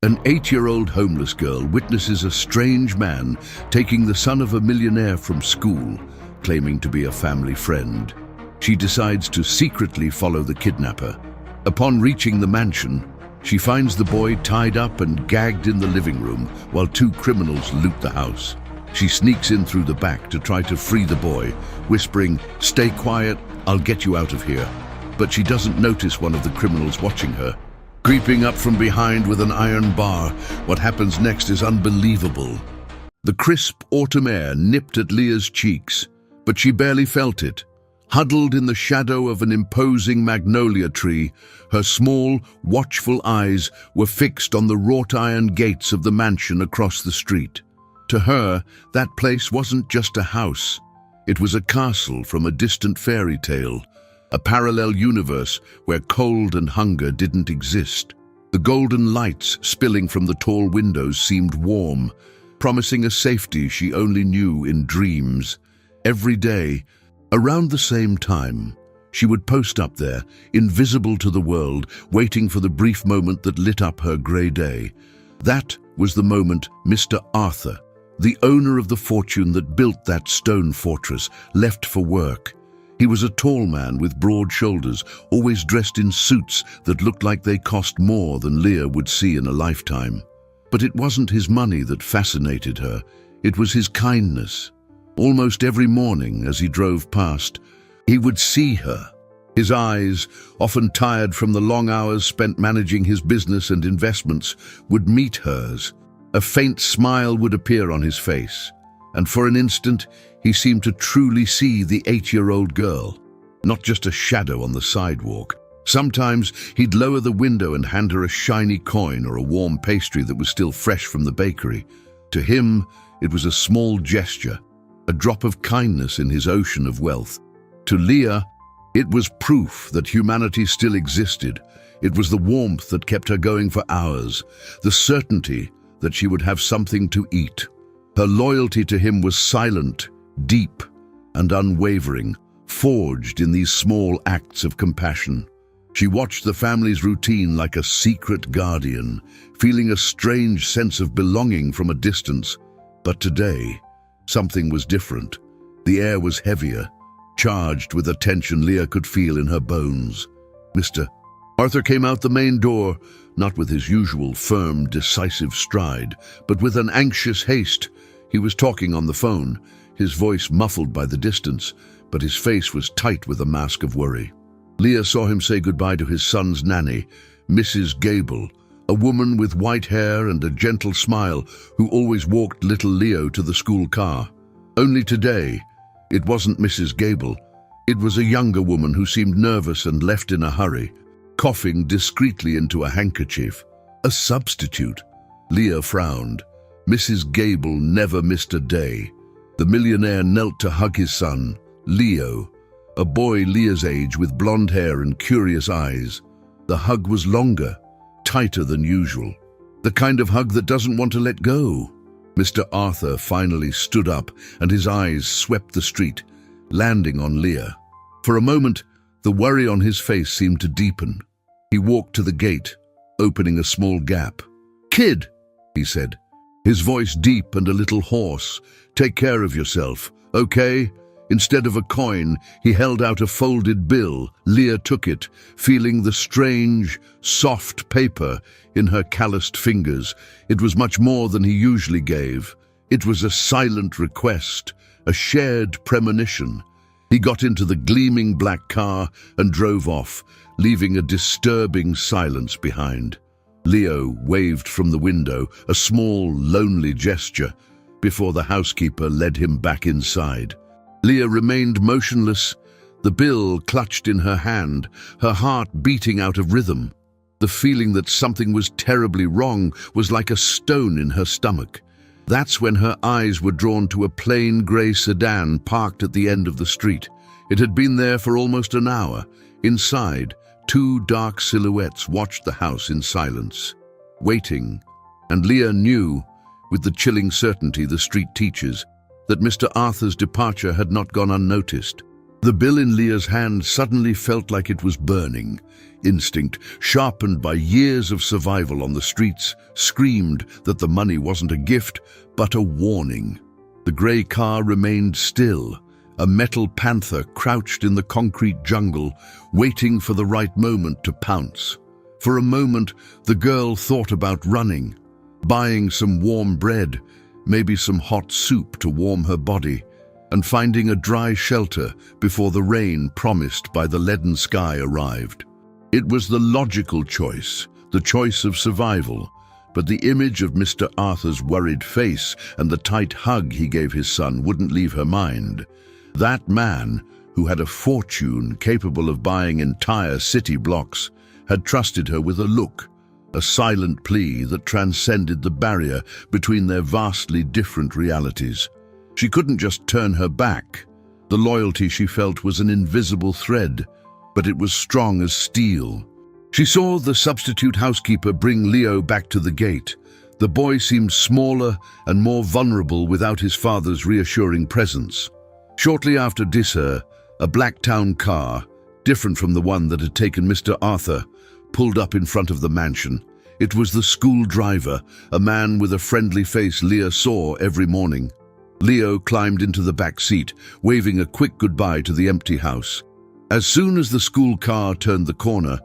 An 8-year-old homeless girl witnesses a strange man taking the son of a millionaire from school, claiming to be a family friend. She decides to secretly follow the kidnapper. Upon reaching the mansion, she finds the boy tied up and gagged in the living room while 2 criminals loot the house. She sneaks in through the back to try to free the boy, whispering, "Stay quiet, I'll get you out of here." But she doesn't notice one of the criminals watching her. Creeping up from behind with an iron bar, what happens next is unbelievable. The crisp autumn air nipped at Leah's cheeks, but she barely felt it. Huddled in the shadow of an imposing magnolia tree, her small, watchful eyes were fixed on the wrought iron gates of the mansion across the street. To her, that place wasn't just a house. It was a castle from a distant fairy tale, a parallel universe where cold and hunger didn't exist. The golden lights spilling from the tall windows seemed warm, promising a safety she only knew in dreams. Every day, around the same time, she would post up there, invisible to the world, waiting for the brief moment that lit up her grey day. That was the moment Mr. Arthur, the owner of the fortune that built that stone fortress, left for work. He was a tall man with broad shoulders, always dressed in suits that looked like they cost more than Leah would see in a lifetime. But it wasn't his money that fascinated her, it was his kindness. Almost every morning as he drove past, he would see her. His eyes, often tired from the long hours spent managing his business and investments, would meet hers. A faint smile would appear on his face, and for an instant, he seemed to truly see the 8-year-old girl, not just a shadow on the sidewalk. Sometimes he'd lower the window and hand her a shiny coin or a warm pastry that was still fresh from the bakery. To him, it was a small gesture, a drop of kindness in his ocean of wealth. To Leah, it was proof that humanity still existed. It was the warmth that kept her going for hours, the certainty that she would have something to eat. Her loyalty to him was silent, deep, and unwavering, forged in these small acts of compassion. She watched the family's routine like a secret guardian, feeling a strange sense of belonging from a distance. But today, something was different. The air was heavier, charged with a tension Leah could feel in her bones. Mr. Arthur came out the main door, not with his usual firm, decisive stride, but with an anxious haste. He was talking on the phone, his voice muffled by the distance, but his face was tight with a mask of worry. Leah saw him say goodbye to his son's nanny, Mrs. Gable, a woman with white hair and a gentle smile who always walked little Leo to the school car. Only today, it wasn't Mrs. Gable. It was a younger woman who seemed nervous and left in a hurry, coughing discreetly into a handkerchief. A substitute. Leah frowned. Mrs. Gable never missed a day. The millionaire knelt to hug his son, Leo, a boy Leah's age with blonde hair and curious eyes. The hug was longer, tighter than usual. The kind of hug that doesn't want to let go. Mr. Arthur finally stood up and his eyes swept the street, landing on Leah. For a moment, the worry on his face seemed to deepen. He walked to the gate, opening a small gap. "Kid," he said, his voice deep and a little hoarse, "take care of yourself, okay?" Instead of a coin, he held out a folded bill. Leah took it, feeling the strange, soft paper in her calloused fingers. It was much more than he usually gave. It was a silent request, a shared premonition. He got into the gleaming black car and drove off, leaving a disturbing silence behind. Leo waved from the window, a small, lonely gesture, before the housekeeper led him back inside. Leah remained motionless, the bill clutched in her hand, her heart beating out of rhythm. The feeling that something was terribly wrong was like a stone in her stomach. That's when her eyes were drawn to a plain grey sedan parked at the end of the street. It had been there for almost an hour. Inside, 2 dark silhouettes watched the house in silence, waiting, and Leah knew, with the chilling certainty the street teaches, that Mr. Arthur's departure had not gone unnoticed. The bill in Leah's hand suddenly felt like it was burning. Instinct, sharpened by years of survival on the streets, screamed that the money wasn't a gift, but a warning. The grey car remained still, a metal panther crouched in the concrete jungle, waiting for the right moment to pounce. For a moment, the girl thought about running, buying some warm bread, maybe some hot soup to warm her body, and finding a dry shelter before the rain promised by the leaden sky arrived. It was the logical choice, the choice of survival, but the image of Mr. Arthur's worried face and the tight hug he gave his son wouldn't leave her mind. That man, who had a fortune capable of buying entire city blocks, had trusted her with a look, a silent plea that transcended the barrier between their vastly different realities. She couldn't just turn her back. The loyalty she felt was an invisible thread, but it was strong as steel. She saw the substitute housekeeper bring Leo back to the gate. The boy seemed smaller and more vulnerable without his father's reassuring presence. Shortly after dinner, a black town car, different from the one that had taken Mr. Arthur, pulled up in front of the mansion. It was the school driver, a man with a friendly face Leah saw every morning. Leo climbed into the back seat, waving a quick goodbye to the empty house. As soon as the school car turned the corner,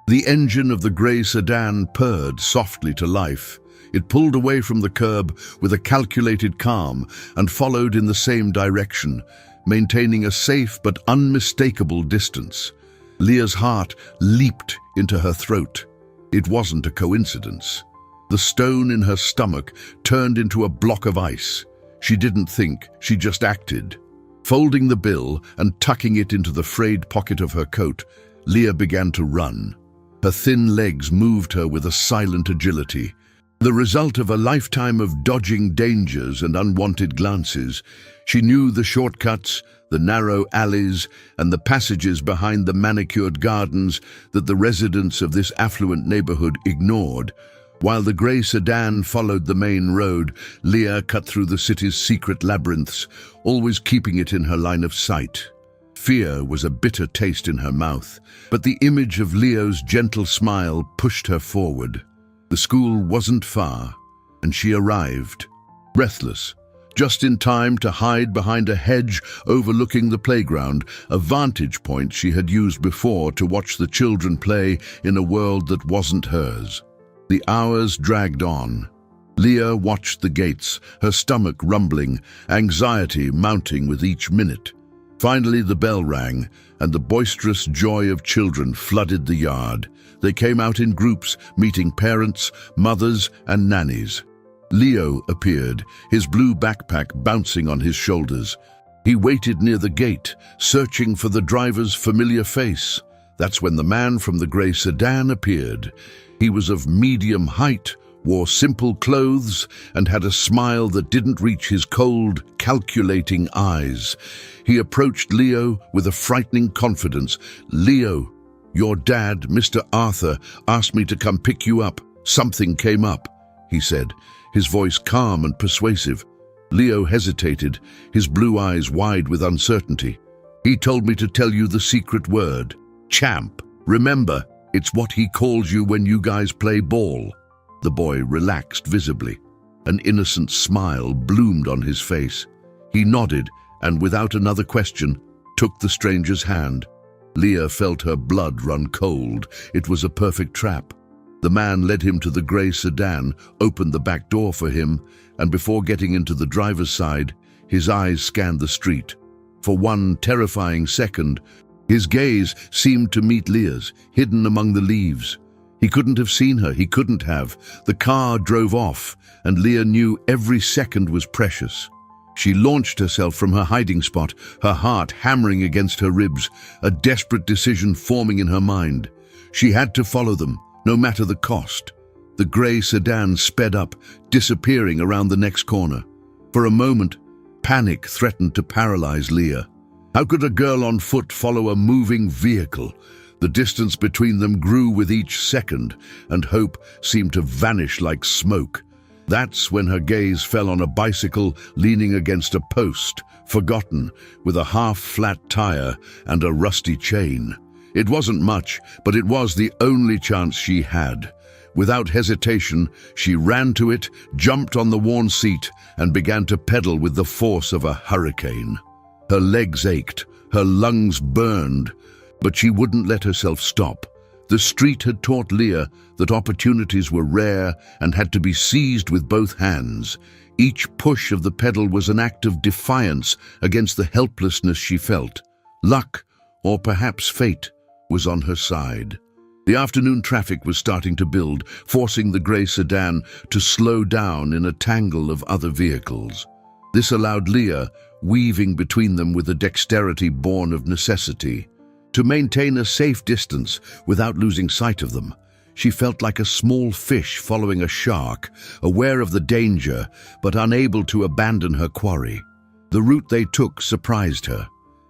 the engine of the grey sedan purred softly to life. It pulled away from the curb with a calculated calm and followed in the same direction, maintaining a safe but unmistakable distance. Leah's heart leaped into her throat. It wasn't a coincidence. The stone in her stomach turned into a block of ice. She didn't think, she just acted. Folding the bill and tucking it into the frayed pocket of her coat, Leah began to run. Her thin legs moved her with a silent agility, the result of a lifetime of dodging dangers and unwanted glances. She knew the shortcuts, the narrow alleys, and the passages behind the manicured gardens that the residents of this affluent neighborhood ignored. While the grey sedan followed the main road, Leah cut through the city's secret labyrinths, always keeping it in her line of sight. Fear was a bitter taste in her mouth, but the image of Leo's gentle smile pushed her forward. The school wasn't far, and she arrived, breathless, just in time to hide behind a hedge overlooking the playground, a vantage point she had used before to watch the children play in a world that wasn't hers. The hours dragged on. Leah watched the gates, her stomach rumbling, anxiety mounting with each minute. Finally the bell rang, and the boisterous joy of children flooded the yard. They came out in groups, meeting parents, mothers, and nannies. Leo appeared, his blue backpack bouncing on his shoulders. He waited near the gate, searching for the driver's familiar face. That's when the man from the grey sedan appeared. He was of medium height, wore simple clothes, and had a smile that didn't reach his cold, calculating eyes. He approached Leo with a frightening confidence. "Leo, your dad, Mr. Arthur, asked me to come pick you up. Something came up," he said, his voice calm and persuasive. Leo hesitated, his blue eyes wide with uncertainty. "He told me to tell you the secret word. Champ. Remember, it's what he calls you when you guys play ball." The boy relaxed visibly. An innocent smile bloomed on his face. He nodded and, without another question, took the stranger's hand. Leah felt her blood run cold. It was a perfect trap. The man led him to the grey sedan, opened the back door for him, and before getting into the driver's side, his eyes scanned the street. For one terrifying second, his gaze seemed to meet Leah's, hidden among the leaves. He couldn't have seen her, he couldn't have. The car drove off, and Leah knew every second was precious. She launched herself from her hiding spot, her heart hammering against her ribs, a desperate decision forming in her mind. She had to follow them, no matter the cost. The grey sedan sped up, disappearing around the next corner. For a moment, panic threatened to paralyze Leah. How could a girl on foot follow a moving vehicle? The distance between them grew with each second, and hope seemed to vanish like smoke. That's when her gaze fell on a bicycle leaning against a post, forgotten, with a half-flat tire and a rusty chain. It wasn't much, but it was the only chance she had. Without hesitation, she ran to it, jumped on the worn seat, and began to pedal with the force of a hurricane. Her legs ached, her lungs burned, but she wouldn't let herself stop. The street had taught Leah that opportunities were rare and had to be seized with both hands. Each push of the pedal was an act of defiance against the helplessness she felt. Luck, or perhaps fate, was on her side. The afternoon traffic was starting to build, forcing the grey sedan to slow down in a tangle of other vehicles. This allowed Leah, weaving between them with a dexterity born of necessity, to maintain a safe distance without losing sight of them. She felt like a small fish following a shark, aware of the danger but unable to abandon her quarry. The route they took surprised her.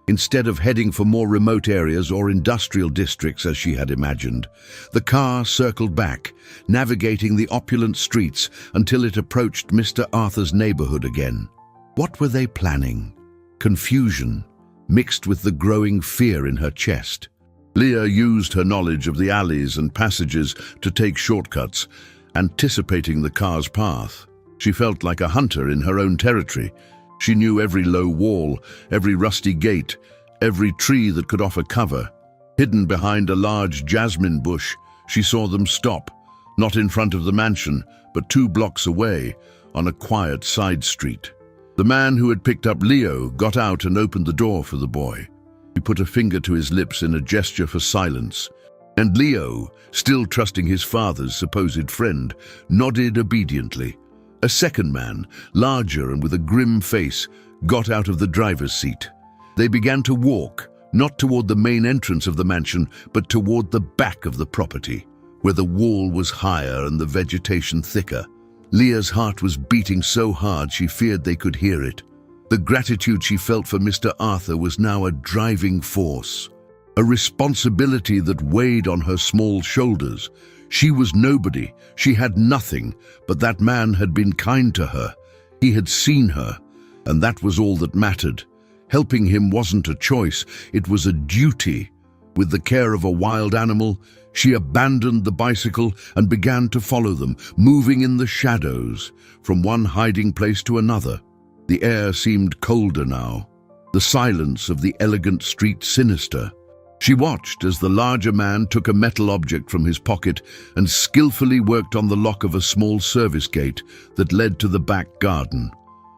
Instead of heading for more remote areas or industrial districts as she had imagined, the car circled back, navigating the opulent streets until it approached Mr. Arthur's neighborhood again. What were they planning? Confusion, mixed with the growing fear in her chest. Leah used her knowledge of the alleys and passages to take shortcuts, anticipating the car's path. She felt like a hunter in her own territory. She knew every low wall, every rusty gate, every tree that could offer cover. Hidden behind a large jasmine bush, she saw them stop, not in front of the mansion, but 2 blocks away, on a quiet side street. The man who had picked up Leo got out and opened the door for the boy. He put a finger to his lips in a gesture for silence, and Leo, still trusting his father's supposed friend, nodded obediently. A second man, larger and with a grim face, got out of the driver's seat. They began to walk, not toward the main entrance of the mansion, but toward the back of the property, where the wall was higher and the vegetation thicker. Leah's heart was beating so hard she feared they could hear it. The gratitude she felt for Mr. Arthur was now a driving force, a responsibility that weighed on her small shoulders. She was nobody, she had nothing, but that man had been kind to her. He had seen her, and that was all that mattered. Helping him wasn't a choice, it was a duty. With the care of a wild animal, she abandoned the bicycle and began to follow them, moving in the shadows, from one hiding place to another. The air seemed colder now, the silence of the elegant street sinister. She watched as the larger man took a metal object from his pocket and skillfully worked on the lock of a small service gate that led to the back garden.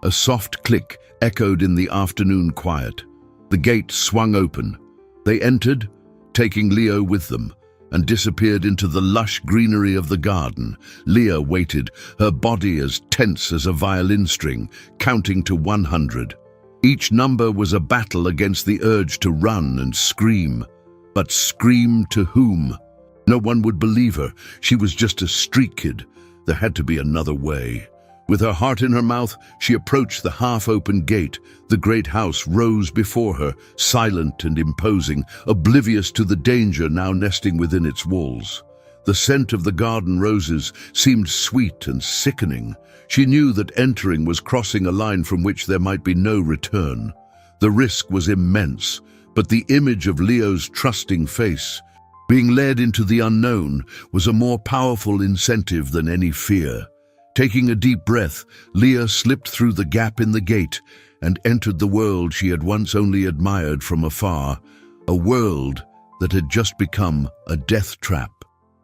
A soft click echoed in the afternoon quiet. The gate swung open. They entered, taking Leo with them, and disappeared into the lush greenery of the garden. Leah waited, her body as tense as a violin string, counting to 100. Each number was a battle against the urge to run and scream. But scream to whom? No one would believe her. She was just a street kid. There had to be another way. With her heart in her mouth, she approached the half-open gate. The great house rose before her, silent and imposing, oblivious to the danger now nesting within its walls. The scent of the garden roses seemed sweet and sickening. She knew that entering was crossing a line from which there might be no return. The risk was immense, but the image of Leo's trusting face, being led into the unknown, was a more powerful incentive than any fear. Taking a deep breath, Leah slipped through the gap in the gate and entered the world she had once only admired from afar, a world that had just become a death trap.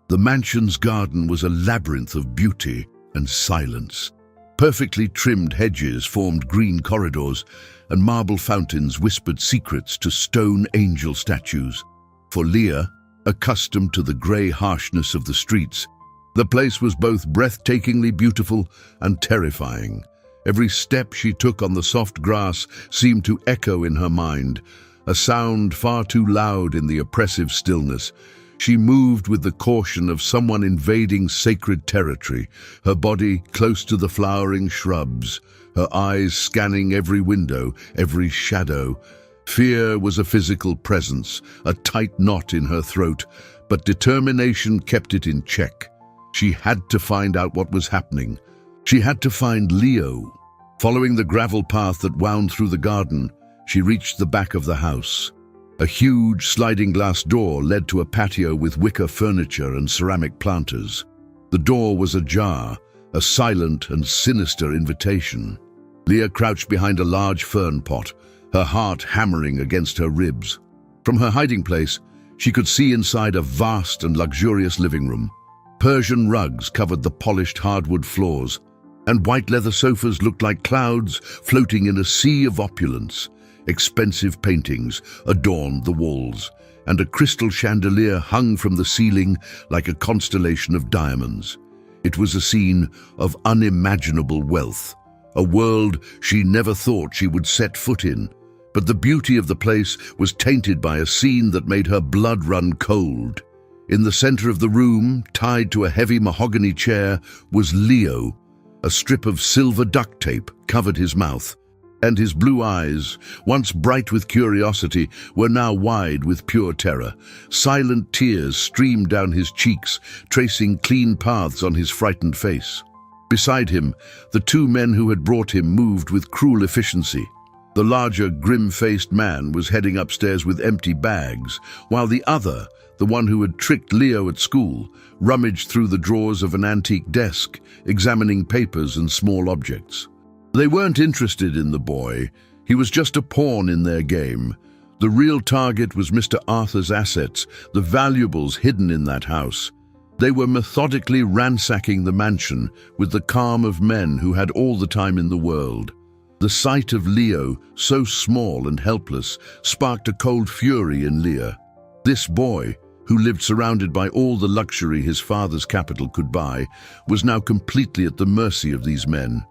The mansion's garden was a labyrinth of beauty and silence. Perfectly trimmed hedges formed green corridors, and marble fountains whispered secrets to stone angel statues. For Leah, accustomed to the grey harshness of the streets, the place was both breathtakingly beautiful and terrifying. Every step she took on the soft grass seemed to echo in her mind, a sound far too loud in the oppressive stillness. She moved with the caution of someone invading sacred territory, her body close to the flowering shrubs, her eyes scanning every window, every shadow. Fear was a physical presence, a tight knot in her throat, but determination kept it in check. She had to find out what was happening. She had to find Leo. Following the gravel path that wound through the garden, she reached the back of the house. A huge sliding glass door led to a patio with wicker furniture and ceramic planters. The door was ajar, a silent and sinister invitation. Leah crouched behind a large fern pot, her heart hammering against her ribs. From her hiding place, she could see inside a vast and luxurious living room. Persian rugs covered the polished hardwood floors, and white leather sofas looked like clouds floating in a sea of opulence. Expensive paintings adorned the walls, and a crystal chandelier hung from the ceiling like a constellation of diamonds. It was a scene of unimaginable wealth, a world she never thought she would set foot in. But the beauty of the place was tainted by a scene that made her blood run cold. In the center of the room, tied to a heavy mahogany chair, was Leo. A strip of silver duct tape covered his mouth, and his blue eyes, once bright with curiosity, were now wide with pure terror. Silent tears streamed down his cheeks, tracing clean paths on his frightened face. Beside him, the two men who had brought him moved with cruel efficiency. The larger, grim-faced man was heading upstairs with empty bags, while the other, the one who had tricked Leo at school, rummaged through the drawers of an antique desk, examining papers and small objects. They weren't interested in the boy. He was just a pawn in their game. The real target was Mr. Arthur's assets, the valuables hidden in that house. They were methodically ransacking the mansion with the calm of men who had all the time in the world. The sight of Leo, so small and helpless, sparked a cold fury in Leah. This boy, who lived surrounded by all the luxury his father's capital could buy, was now completely at the mercy of these men.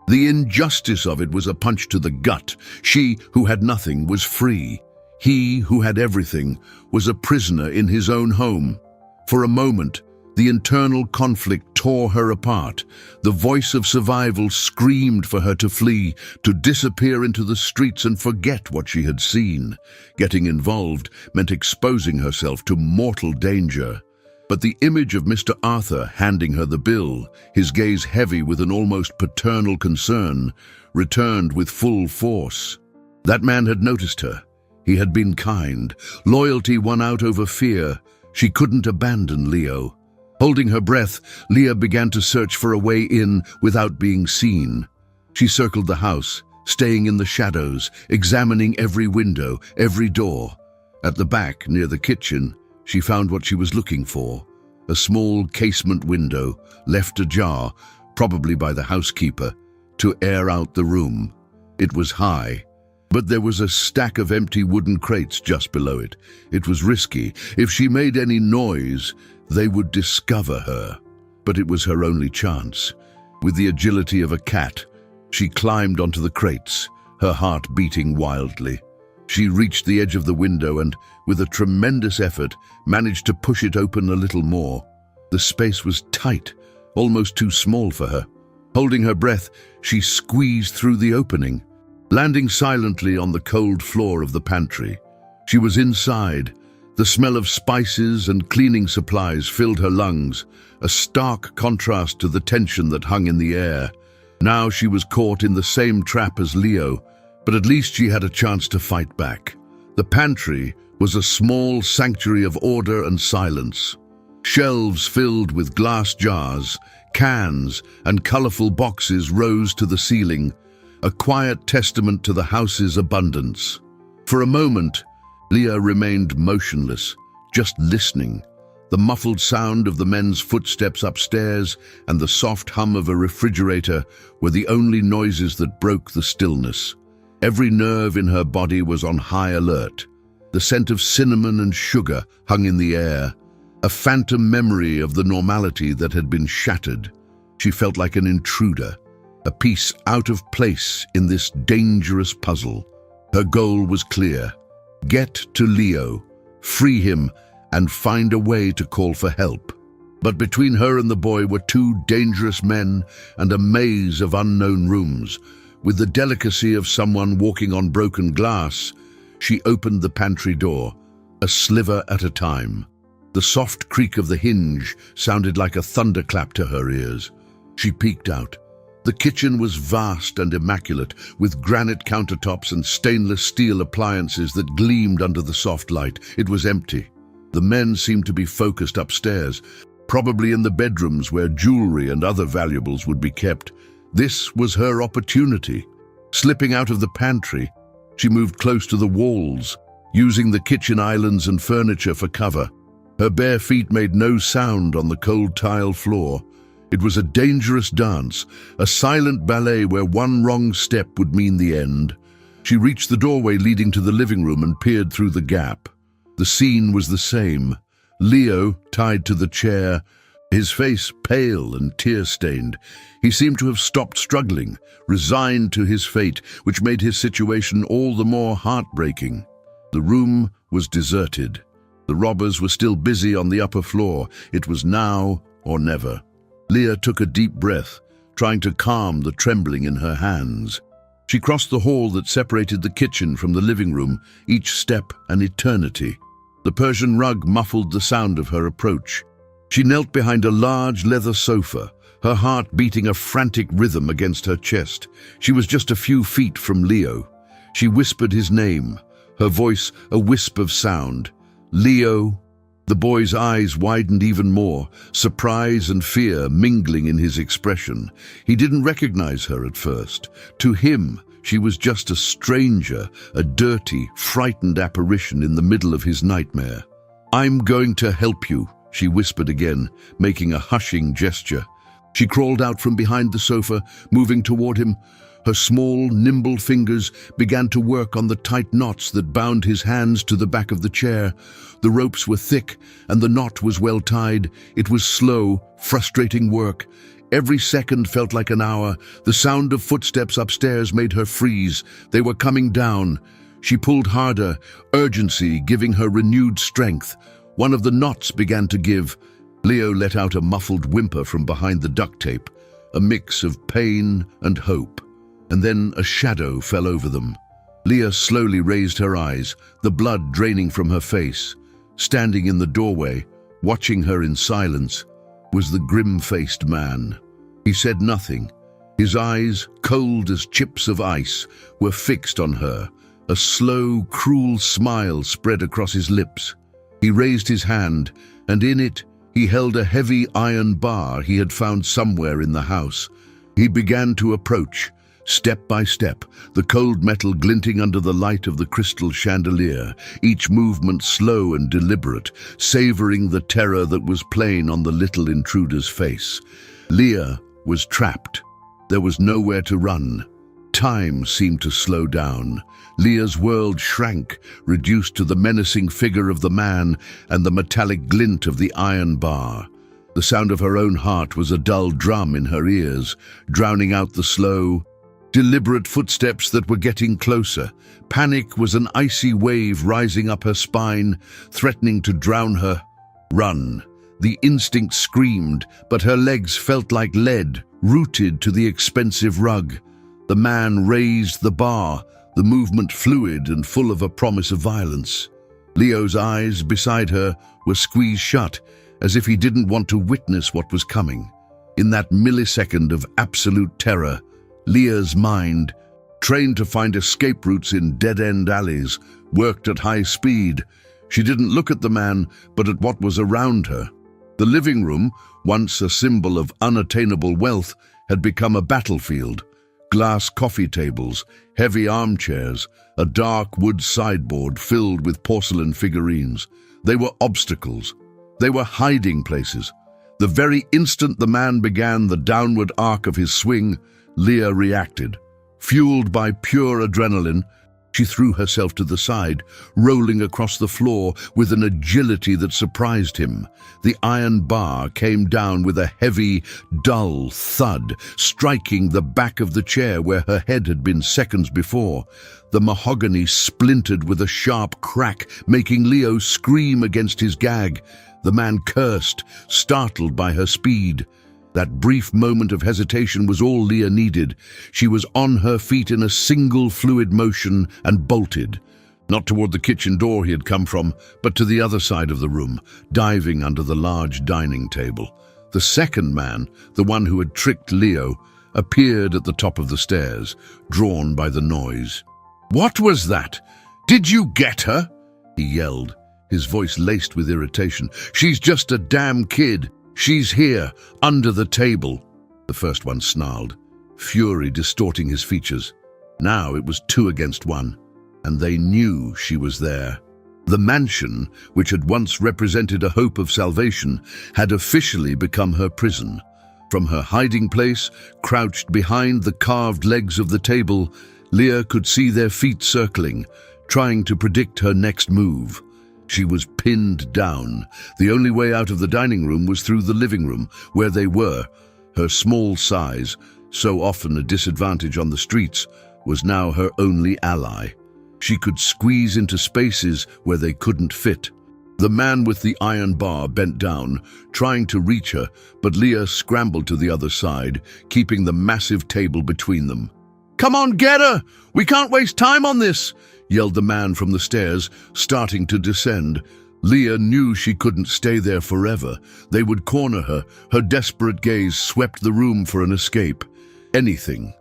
The injustice of it was a punch to the gut. She, who had nothing, was free. He, who had everything, was a prisoner in his own home. For a moment, the internal conflict tore her apart. The voice of survival screamed for her to flee, to disappear into the streets and forget what she had seen. Getting involved meant exposing herself to mortal danger. But the image of Mr. Arthur handing her the bill, his gaze heavy with an almost paternal concern, returned with full force. That man had noticed her. He had been kind. Loyalty won out over fear. She couldn't abandon Leo. Holding her breath, Leah began to search for a way in without being seen. She circled the house, staying in the shadows, examining every window, every door. At the back, near the kitchen, she found what she was looking for. A small casement window, left ajar, probably by the housekeeper, to air out the room. It was high, but there was a stack of empty wooden crates just below it. It was risky. If she made any noise, they would discover her. But it was her only chance. With the agility of a cat, she climbed onto the crates, her heart beating wildly. She reached the edge of the window and, with a tremendous effort, managed to push it open a little more. The space was tight, almost too small for her. Holding her breath, she squeezed through the opening, landing silently on the cold floor of the pantry. She was inside. The smell of spices and cleaning supplies filled her lungs, a stark contrast to the tension that hung in the air. Now she was caught in the same trap as Leo, but at least she had a chance to fight back. The pantry was a small sanctuary of order and silence. Shelves filled with glass jars, cans, and colorful boxes rose to the ceiling, a quiet testament to the house's abundance. For a moment, Leah remained motionless, just listening. The muffled sound of the men's footsteps upstairs and the soft hum of a refrigerator were the only noises that broke the stillness. Every nerve in her body was on high alert. The scent of cinnamon and sugar hung in the air, a phantom memory of the normality that had been shattered. She felt like an intruder, a piece out of place in this dangerous puzzle. Her goal was clear: get to Leo, free him, and find a way to call for help. But between her and the boy were two dangerous men and a maze of unknown rooms. With the delicacy of someone walking on broken glass, she opened the pantry door, a sliver at a time. The soft creak of the hinge sounded like a thunderclap to her ears. She peeked out. The kitchen was vast and immaculate, with granite countertops and stainless steel appliances that gleamed under the soft light. It was empty. The men seemed to be focused upstairs, probably in the bedrooms where jewelry and other valuables would be kept. This was her opportunity. Slipping out of the pantry, she moved close to the walls, using the kitchen islands and furniture for cover. Her bare feet made no sound on the cold tile floor. It was a dangerous dance, a silent ballet where one wrong step would mean the end. She reached the doorway leading to the living room and peered through the gap. The scene was the same. Leo, tied to the chair, his face pale and tear-stained. He seemed to have stopped struggling, resigned to his fate, which made his situation all the more heartbreaking. The room was deserted. The robbers were still busy on the upper floor. It was now or never. Leah took a deep breath, trying to calm the trembling in her hands. She crossed the hall that separated the kitchen from the living room, each step an eternity. The Persian rug muffled the sound of her approach. She knelt behind a large leather sofa, her heart beating a frantic rhythm against her chest. She was just a few feet from Leo. She whispered his name, her voice a wisp of sound. Leo. The boy's eyes widened even more, surprise and fear mingling in his expression. He didn't recognize her at first. To him, she was just a stranger, a dirty, frightened apparition in the middle of his nightmare. "I'm going to help you," she whispered again, making a hushing gesture. She crawled out from behind the sofa, moving toward him. Her small, nimble fingers began to work on the tight knots that bound his hands to the back of the chair. The ropes were thick, and the knot was well tied. It was slow, frustrating work. Every second felt like an hour. The sound of footsteps upstairs made her freeze. They were coming down. She pulled harder, urgency giving her renewed strength. One of the knots began to give. Leo let out a muffled whimper from behind the duct tape, a mix of pain and hope. And then a shadow fell over them. Leah slowly raised her eyes, the blood draining from her face. Standing in the doorway, watching her in silence, was the grim-faced man. He said nothing. His eyes, cold as chips of ice, were fixed on her. A slow, cruel smile spread across his lips. He raised his hand, and in it he held a heavy iron bar he had found somewhere in the house. He began to approach, step by step, the cold metal glinting under the light of the crystal chandelier, each movement slow and deliberate, savoring the terror that was plain on the little intruder's face. Leah was trapped. There was nowhere to run. Time seemed to slow down. Leah's world shrank, reduced to the menacing figure of the man and the metallic glint of the iron bar. The sound of her own heart was a dull drum in her ears, drowning out the slow, deliberate footsteps that were getting closer. Panic was an icy wave rising up her spine, threatening to drown her. Run. The instinct screamed, but her legs felt like lead, rooted to the expensive rug. The man raised the bar, the movement fluid and full of a promise of violence. Leo's eyes beside her were squeezed shut, as if he didn't want to witness what was coming. In that millisecond of absolute terror, Leah's mind, trained to find escape routes in dead-end alleys, worked at high speed. She didn't look at the man, but at what was around her. The living room, once a symbol of unattainable wealth, had become a battlefield. Glass coffee tables, heavy armchairs, a dark wood sideboard filled with porcelain figurines. They were obstacles. They were hiding places. The very instant the man began the downward arc of his swing, Leah reacted. Fueled by pure adrenaline, she threw herself to the side, rolling across the floor with an agility that surprised him. The iron bar came down with a heavy, dull thud, striking the back of the chair where her head had been seconds before. The mahogany splintered with a sharp crack, making Leo scream against his gag. The man cursed, startled by her speed. That brief moment of hesitation was all Leah needed. She was on her feet in a single fluid motion and bolted. Not toward the kitchen door he had come from, but to the other side of the room, diving under the large dining table. The second man, the one who had tricked Leo, appeared at the top of the stairs, drawn by the noise. "What was that? Did you get her?" he yelled, his voice laced with irritation. "She's just a damn kid. She's here, under the table." The first one snarled, fury distorting his features. Now it was 2 against 1, and they knew she was there. The mansion, which had once represented a hope of salvation, had officially become her prison. From her hiding place, crouched behind the carved legs of the table, Leah could see their feet circling, trying to predict her next move. She was pinned down. The only way out of the dining room was through the living room, where they were. Her small size, so often a disadvantage on the streets, was now her only ally. She could squeeze into spaces where they couldn't fit. The man with the iron bar bent down, trying to reach her, but Leah scrambled to the other side, keeping the massive table between them. "Come on, get her! We can't waste time on this!" yelled the man from the stairs, starting to descend. Leah knew she couldn't stay there forever. They would corner her. Her desperate gaze swept the room for an escape. Anything.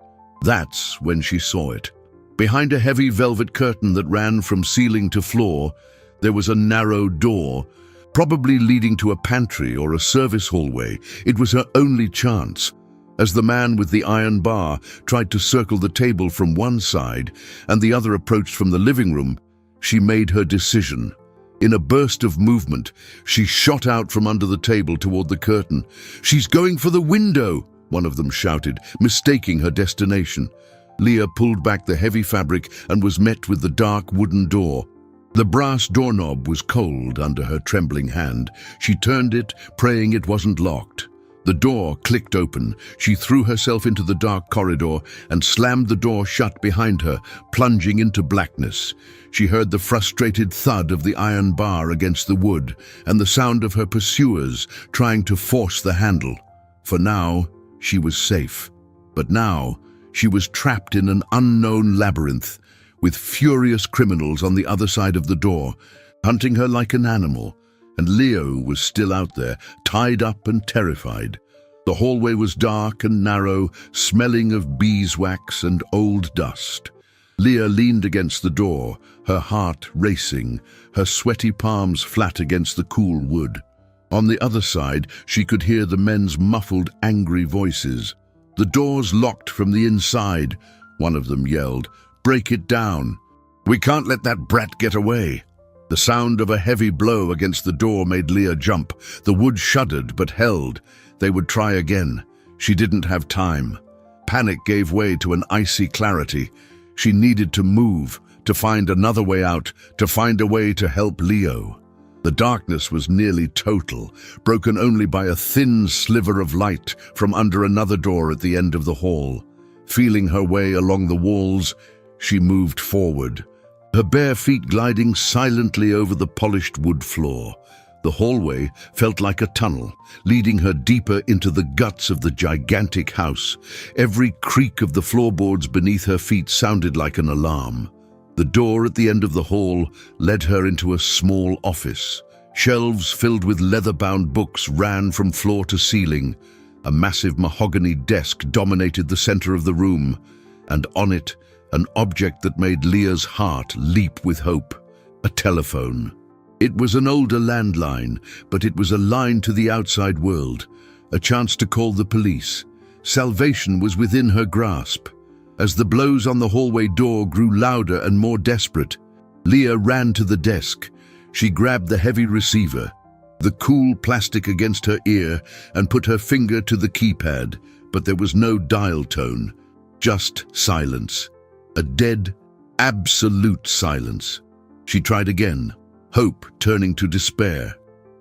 That's when she saw it. Behind a heavy velvet curtain that ran from ceiling to floor, there was a narrow door, probably leading to a pantry or a service hallway. It was her only chance. As the man with the iron bar tried to circle the table from one side and the other approached from the living room, she made her decision. In a burst of movement, she shot out from under the table toward the curtain. "She's going for the window!" one of them shouted, mistaking her destination. Leah pulled back the heavy fabric and was met with the dark wooden door. The brass doorknob was cold under her trembling hand. She turned it, praying it wasn't locked. The door clicked open. She threw herself into the dark corridor and slammed the door shut behind her, plunging into blackness. She heard the frustrated thud of the iron bar against the wood and the sound of her pursuers trying to force the handle. For now, she was safe. But now, she was trapped in an unknown labyrinth, with furious criminals on the other side of the door, hunting her like an animal. And Leo was still out there, tied up and terrified. The hallway was dark and narrow, smelling of beeswax and old dust. Leah leaned against the door, her heart racing, her sweaty palms flat against the cool wood. On the other side, she could hear the men's muffled, angry voices. "The door's locked from the inside," one of them yelled. "Break it down. We can't let that brat get away." The sound of a heavy blow against the door made Leah jump. The wood shuddered but held. They would try again. She didn't have time. Panic gave way to an icy clarity. She needed to move, to find another way out, to find a way to help Leo. The darkness was nearly total, broken only by a thin sliver of light from under another door at the end of the hall. Feeling her way along the walls, she moved forward, her bare feet gliding silently over the polished wood floor. The hallway felt like a tunnel, leading her deeper into the guts of the gigantic house. Every creak of the floorboards beneath her feet sounded like an alarm. The door at the end of the hall led her into a small office. Shelves filled with leather-bound books ran from floor to ceiling. A massive mahogany desk dominated the center of the room, and on it, an object that made Leah's heart leap with hope: a telephone. It was an older landline, but it was a line to the outside world, a chance to call the police. Salvation was within her grasp. As the blows on the hallway door grew louder and more desperate, Leah ran to the desk. She grabbed the heavy receiver, the cool plastic against her ear, and put her finger to the keypad, but there was no dial tone, just silence. A dead, absolute silence. She tried again, hope turning to despair.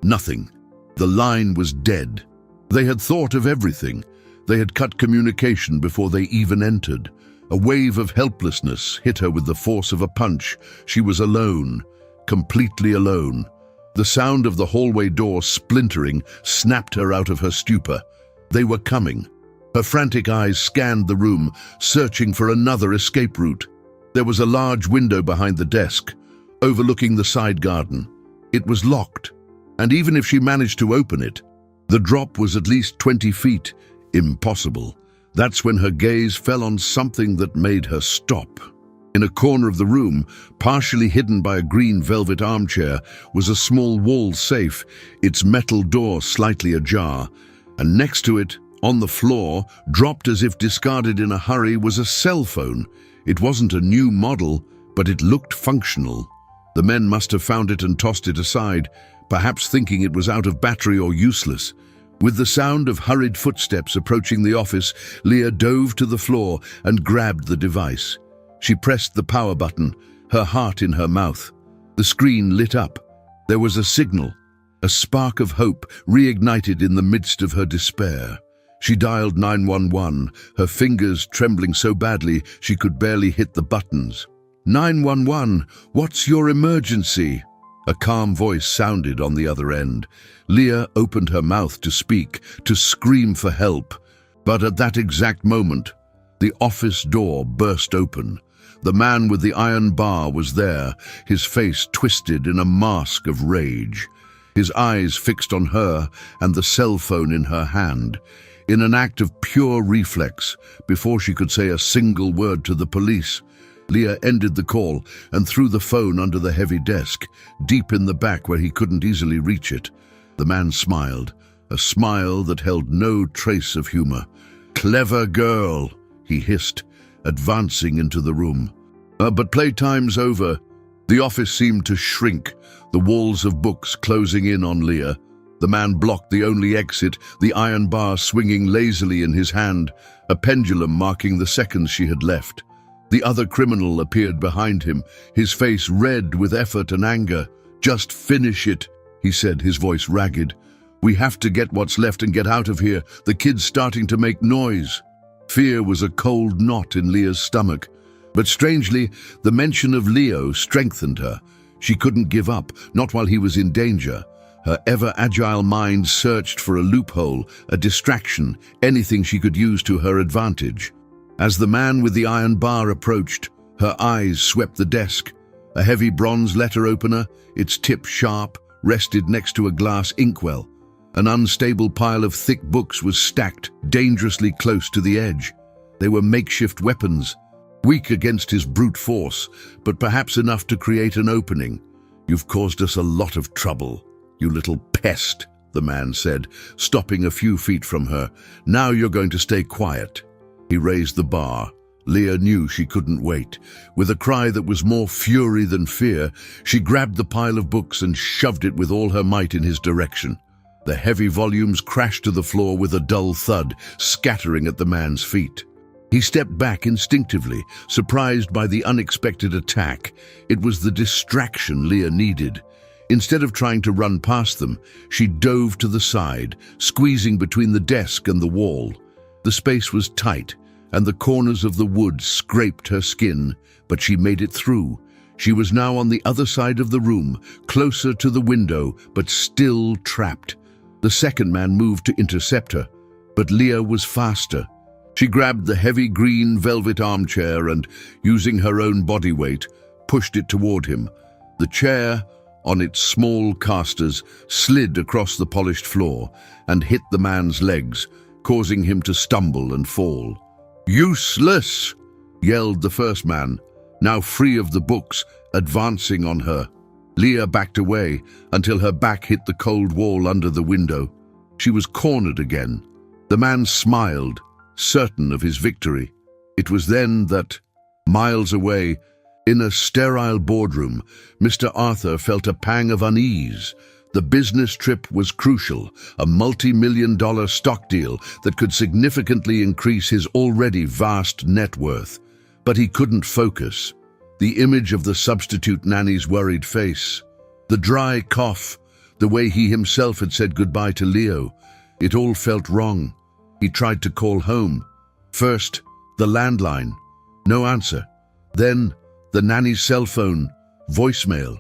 Nothing. The line was dead. They had thought of everything. They had cut communication before they even entered. A wave of helplessness hit her with the force of a punch. She was alone, completely alone. The sound of the hallway door splintering snapped her out of her stupor. They were coming. Her frantic eyes scanned the room, searching for another escape route. There was a large window behind the desk, overlooking the side garden. It was locked, and even if she managed to open it, the drop was at least 20 feet. Impossible. That's when her gaze fell on something that made her stop. In a corner of the room, partially hidden by a green velvet armchair, was a small wall safe, its metal door slightly ajar, and next to it, on the floor, dropped as if discarded in a hurry, was a cell phone. It wasn't a new model, but it looked functional. The men must have found it and tossed it aside, perhaps thinking it was out of battery or useless. With the sound of hurried footsteps approaching the office, Leah dove to the floor and grabbed the device. She pressed the power button, her heart in her mouth. The screen lit up. There was a signal. A spark of hope reignited in the midst of her despair. She dialed 911, her fingers trembling so badly she could barely hit the buttons. 911, what's your emergency? A calm voice sounded on the other end. Leah opened her mouth to speak, to scream for help. But at that exact moment, the office door burst open. The man with the iron bar was there, his face twisted in a mask of rage. His eyes fixed on her and the cell phone in her hand. In an act of pure reflex, before she could say a single word to the police, Leah ended the call and threw the phone under the heavy desk, deep in the back where he couldn't easily reach it. The man smiled, a smile that held no trace of humor. "Clever girl," he hissed, advancing into the room. But playtime's over. The office seemed to shrink, the walls of books closing in on Leah. The man blocked the only exit, the iron bar swinging lazily in his hand, a pendulum marking the seconds she had left. The other criminal appeared behind him, his face red with effort and anger. "Just finish it," he said, his voice ragged. "We have to get what's left and get out of here. The kid's starting to make noise." Fear was a cold knot in Leah's stomach. But strangely, the mention of Leo strengthened her. She couldn't give up, not while he was in danger. Her ever-agile mind searched for a loophole, a distraction, anything she could use to her advantage. As the man with the iron bar approached, her eyes swept the desk. A heavy bronze letter opener, its tip sharp, rested next to a glass inkwell. An unstable pile of thick books was stacked dangerously close to the edge. They were makeshift weapons, weak against his brute force, but perhaps enough to create an opening. "You've caused us a lot of trouble, you little pest," the man said, stopping a few feet from her. "Now you're going to stay quiet." He raised the bar. Leah knew she couldn't wait. With a cry that was more fury than fear, she grabbed the pile of books and shoved it with all her might in his direction. The heavy volumes crashed to the floor with a dull thud, scattering at the man's feet. He stepped back instinctively, surprised by the unexpected attack. It was the distraction Leah needed. Instead of trying to run past them, she dove to the side, squeezing between the desk and the wall. The space was tight, and the corners of the wood scraped her skin, but she made it through. She was now on the other side of the room, closer to the window, but still trapped. The second man moved to intercept her, but Leah was faster. She grabbed the heavy green velvet armchair and, using her own body weight, pushed it toward him. The chair, on its small casters, slid across the polished floor and hit the man's legs, causing him to stumble and fall. "Useless!" yelled the first man, now free of the books, advancing on her. Leah backed away until her back hit the cold wall under the window. She was cornered again. The man smiled, certain of his victory. It was then that, miles away, in a sterile boardroom, Mr. Arthur felt a pang of unease. The business trip was crucial, a multi-million-dollar stock deal that could significantly increase his already vast net worth. But he couldn't focus. The image of the substitute nanny's worried face, the dry cough, the way he himself had said goodbye to Leo, it all felt wrong. He tried to call home. First, the landline. No answer. Then, the nanny's cell phone. Voicemail.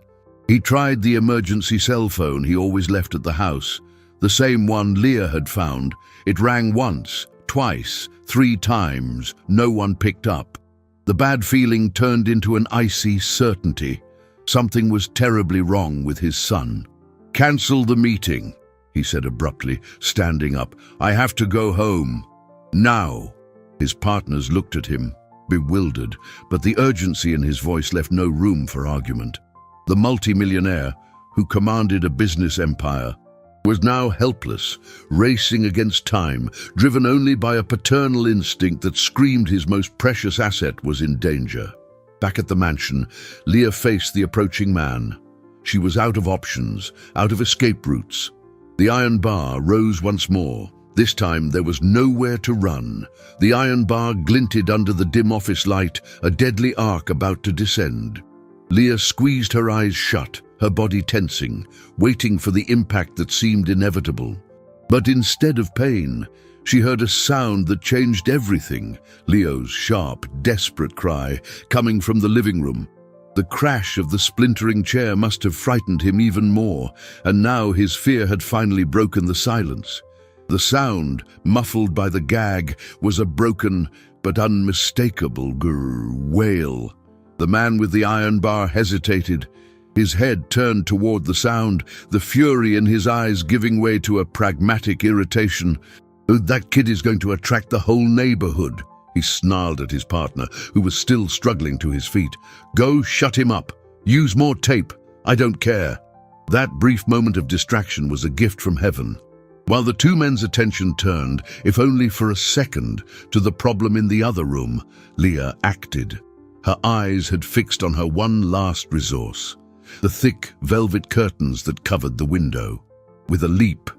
He tried the emergency cell phone he always left at the house. The same one Leah had found. It rang once, twice, 3 times. No one picked up. The bad feeling turned into an icy certainty. Something was terribly wrong with his son. "Cancel the meeting," he said abruptly, standing up. "I have to go home. Now." His partners looked at him, bewildered, but the urgency in his voice left no room for argument. The multimillionaire, who commanded a business empire, was now helpless, racing against time, driven only by a paternal instinct that screamed his most precious asset was in danger. Back at the mansion, Leah faced the approaching man. She was out of options, out of escape routes. The iron bar rose once more. This time there was nowhere to run. The iron bar glinted under the dim office light, a deadly arc about to descend. Leah squeezed her eyes shut, her body tensing, waiting for the impact that seemed inevitable. But instead of pain, she heard a sound that changed everything. Leo's sharp, desperate cry, coming from the living room. The crash of the splintering chair must have frightened him even more, and now his fear had finally broken the silence. The sound, muffled by the gag, was a broken but unmistakable wail. The man with the iron bar hesitated. His head turned toward the sound, the fury in his eyes giving way to a pragmatic irritation. "That kid is going to attract the whole neighborhood," he snarled at his partner, who was still struggling to his feet. "Go shut him up. Use more tape. I don't care." That brief moment of distraction was a gift from heaven. While the two men's attention turned, if only for a second, to the problem in the other room, Leah acted. Her eyes had fixed on her one last resource, the thick velvet curtains that covered the window. With a leap,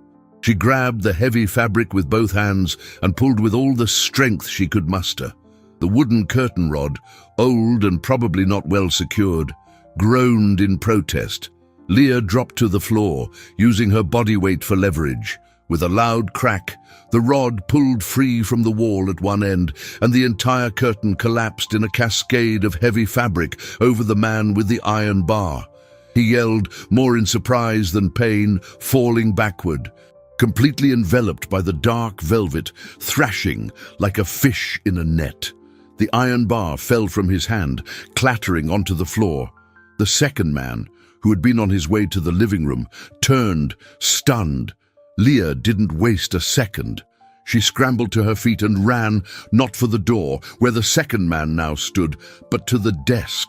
she grabbed the heavy fabric with both hands and pulled with all the strength she could muster. The wooden curtain rod, old and probably not well secured, groaned in protest. Leah dropped to the floor, using her body weight for leverage. With a loud crack, the rod pulled free from the wall at one end, and the entire curtain collapsed in a cascade of heavy fabric over the man with the iron bar. He yelled, more in surprise than pain, falling backward, completely enveloped by the dark velvet, thrashing like a fish in a net. The iron bar fell from his hand, clattering onto the floor. The second man, who had been on his way to the living room, turned, stunned. Leah didn't waste a second. She scrambled to her feet and ran, not for the door, where the second man now stood, but to the desk.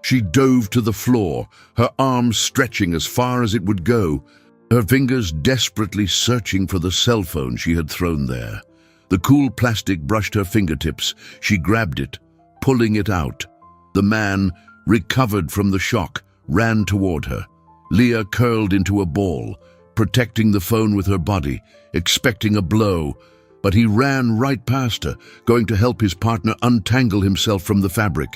She dove to the floor, her arms stretching as far as it would go, her fingers desperately searching for the cell phone she had thrown there. The cool plastic brushed her fingertips. She grabbed it, pulling it out. The man, recovered from the shock, ran toward her. Leah curled into a ball, protecting the phone with her body, expecting a blow, but he ran right past her, going to help his partner untangle himself from the fabric.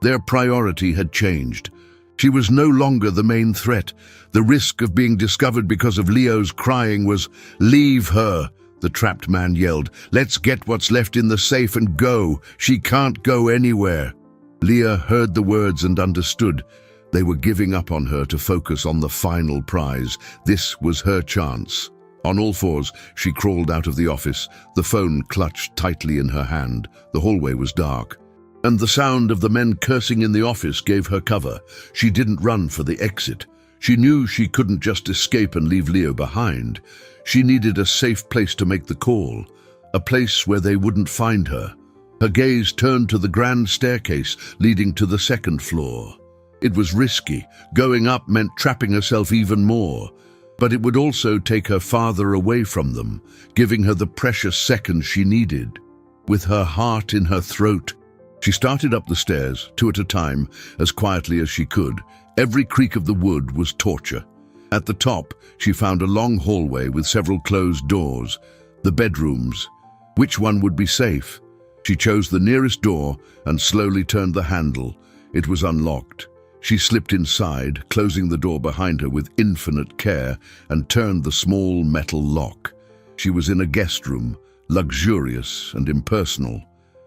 Their priority had changed. She was no longer the main threat. The risk of being discovered because of Leo's crying was, "Leave her," the trapped man yelled. "Let's get what's left in the safe and go. She can't go anywhere." Leah heard the words and understood. They were giving up on her to focus on the final prize. This was her chance. On all fours, she crawled out of the office, the phone clutched tightly in her hand. The hallway was dark, and the sound of the men cursing in the office gave her cover. She didn't run for the exit. She knew she couldn't just escape and leave Leo behind. She needed a safe place to make the call, a place where they wouldn't find her. Her gaze turned to the grand staircase leading to the second floor. It was risky. Going up meant trapping herself even more. But it would also take her farther away from them, giving her the precious seconds she needed. With her heart in her throat, she started up the stairs, two at a time, as quietly as she could. Every creak of the wood was torture. At the top, she found a long hallway with several closed doors. The bedrooms. Which one would be safe? She chose the nearest door and slowly turned the handle. It was unlocked. She slipped inside, closing the door behind her with infinite care, and turned the small metal lock. She was in a guest room, luxurious and impersonal.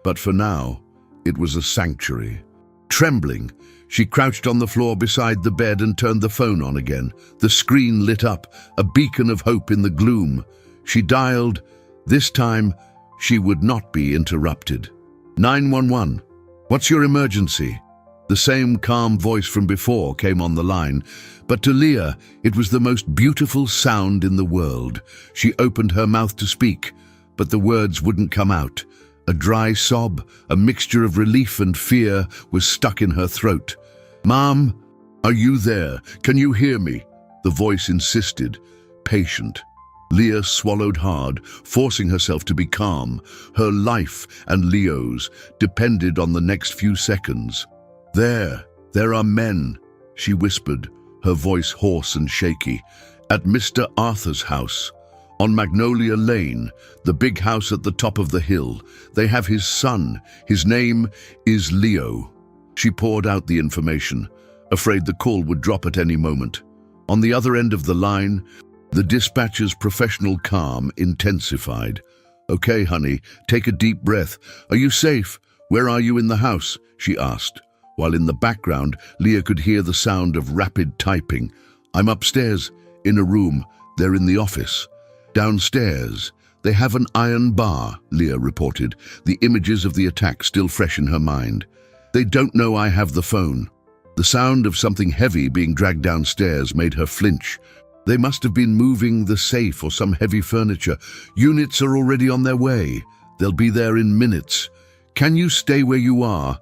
But for now, it was a sanctuary. Trembling, she crouched on the floor beside the bed and turned the phone on again. The screen lit up, a beacon of hope in the gloom. She dialed. This time, she would not be interrupted. 911. What's your emergency? The same calm voice from before came on the line, but to Leah, it was the most beautiful sound in the world. She opened her mouth to speak, but the words wouldn't come out. A dry sob, a mixture of relief and fear, was stuck in her throat. "Mom, are you there? Can you hear me?" The voice insisted, patient. Leah swallowed hard, forcing herself to be calm. Her life and Leo's depended on the next few seconds. There are men," she whispered, her voice hoarse and shaky. "At Mr. Arthur's house. On Magnolia Lane, the big house at the top of the hill. They have his son. His name is Leo." She poured out the information, afraid the call would drop at any moment. On the other end of the line, the dispatcher's professional calm intensified. "Okay, honey, take a deep breath. Are you safe? Where are you in the house?" she asked, while in the background, Leah could hear the sound of rapid typing. "I'm upstairs, in a room. They're in the office." "Downstairs, they have an iron bar," Leah reported, the images of the attack still fresh in her mind. "They don't know I have the phone." The sound of something heavy being dragged downstairs made her flinch. They must have been moving the safe or some heavy furniture. "Units are already on their way. They'll be there in minutes. Can you stay where you are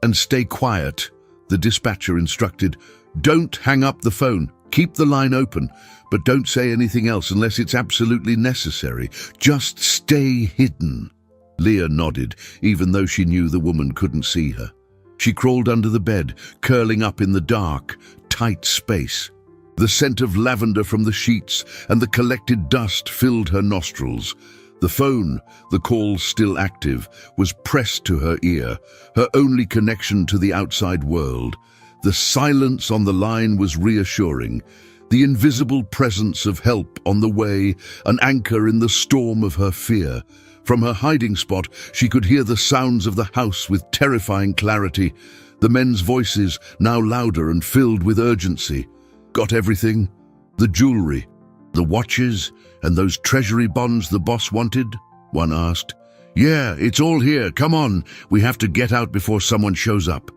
and stay quiet?" the dispatcher instructed. "Don't hang up the phone. Keep the line open, but don't say anything else unless it's absolutely necessary. Just stay hidden." Leah nodded, even though she knew the woman couldn't see her. She crawled under the bed, curling up in the dark, tight space. The scent of lavender from the sheets and the collected dust filled her nostrils. The phone, the call still active, was pressed to her ear, her only connection to the outside world. The silence on the line was reassuring. The invisible presence of help on the way, an anchor in the storm of her fear. From her hiding spot, she could hear the sounds of the house with terrifying clarity. The men's voices, now louder and filled with urgency. "Got everything? The jewelry, the watches, and those treasury bonds the boss wanted?" one asked. "Yeah, it's all here. Come on. We have to get out before someone shows up."